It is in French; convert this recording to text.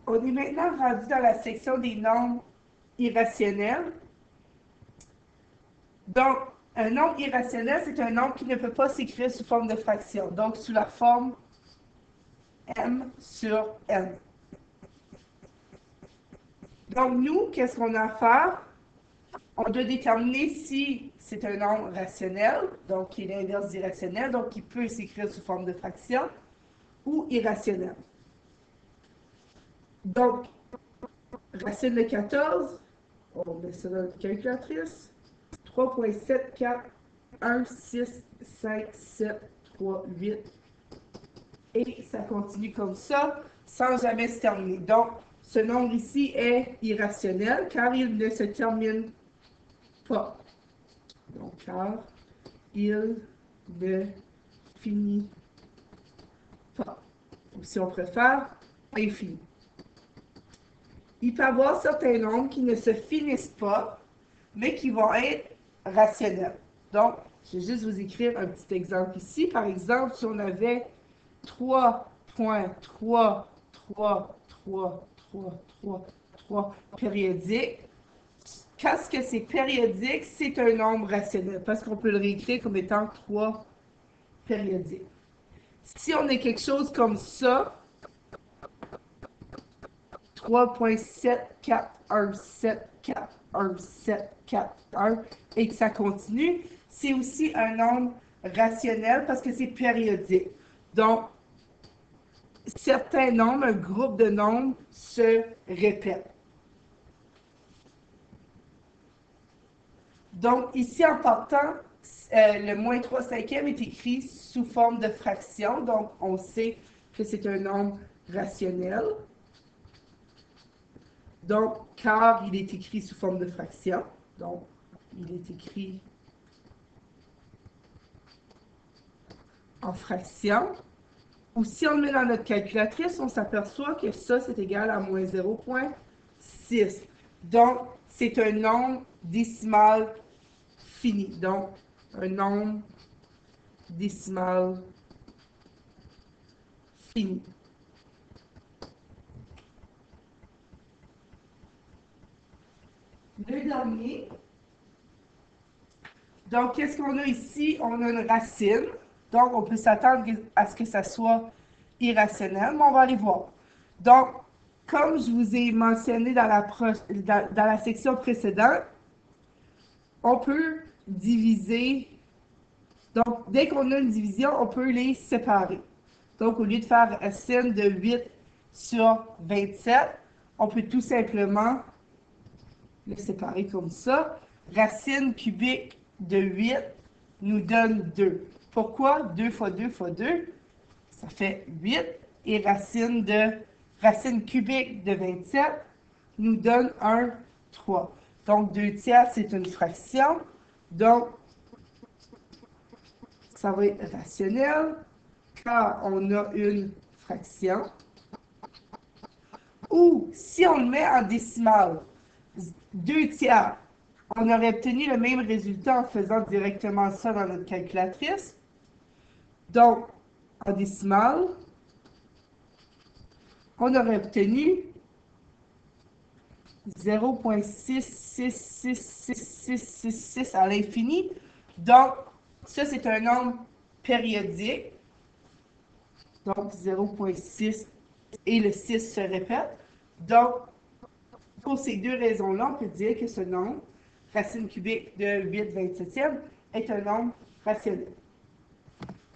On est maintenant rendu dans la section des nombres irrationnels. Donc, un nombre irrationnel, c'est un nombre qui ne peut pas s'écrire sous forme de fraction, donc sous la forme m sur n. Donc, nous, qu'est-ce qu'on a à faire? On doit déterminer si c'est un nombre rationnel, donc qui est l'inverse d'irrationnel, donc qui peut s'écrire sous forme de fraction, ou irrationnel. Donc, racine de 14, on met ça dans notre calculatrice, 3,74165738, et ça continue comme ça, sans jamais se terminer. Donc, ce nombre ici est irrationnel, car il ne se termine pas. Donc, car il ne finit pas. Ou si on préfère, infini. Il peut y avoir certains nombres qui ne se finissent pas, mais qui vont être rationnels. Donc, je vais juste vous écrire un petit exemple ici. Par exemple, si on avait 3,33333 périodiques, quand ce que c'est périodique, c'est un nombre rationnel, parce qu'on peut le réécrire comme étant 3 périodiques. Si on a quelque chose comme ça, 3,741741741 et que ça continue, c'est aussi un nombre rationnel parce que c'est périodique. Donc, certains nombres, un groupe de nombres se répètent. Donc, ici, en partant, le moins 3 cinquièmes est écrit sous forme de fraction. Donc, on sait que c'est un nombre rationnel. Donc, car il est écrit sous forme de fraction. Donc, il est écrit en fraction. Ou si on le met dans notre calculatrice, on s'aperçoit que ça, c'est égal à moins 0,6. Donc, c'est un nombre décimal fini. Donc, un nombre décimal fini. Le dernier. Donc, qu'est-ce qu'on a ici? On a une racine. Donc, on peut s'attendre à ce que ça soit irrationnel, mais on va aller voir. Donc, comme je vous ai mentionné dans la section précédente, on peut diviser. Donc, dès qu'on a une division, on peut les séparer. Donc, au lieu de faire racine de 8 sur 27, on peut tout simplement le séparer comme ça. Racine cubique de 8 nous donne 2. Pourquoi 2 fois 2 fois 2? Ça fait 8. Et racine cubique de 27 nous donne 3. Donc, 2 tiers, c'est une fraction. Donc, ça va être rationnel quand on a une fraction. Ou, si on le met en décimale, 2 tiers, on aurait obtenu le même résultat en faisant directement ça dans notre calculatrice. Donc, en décimale, on aurait obtenu 0,6666666 à l'infini. Donc, ça, c'est un nombre périodique. Donc, 0,6 et le 6 se répète. Donc, pour ces deux raisons-là, on peut dire que ce nombre, racine cubique de 8/27e, est un nombre rationnel.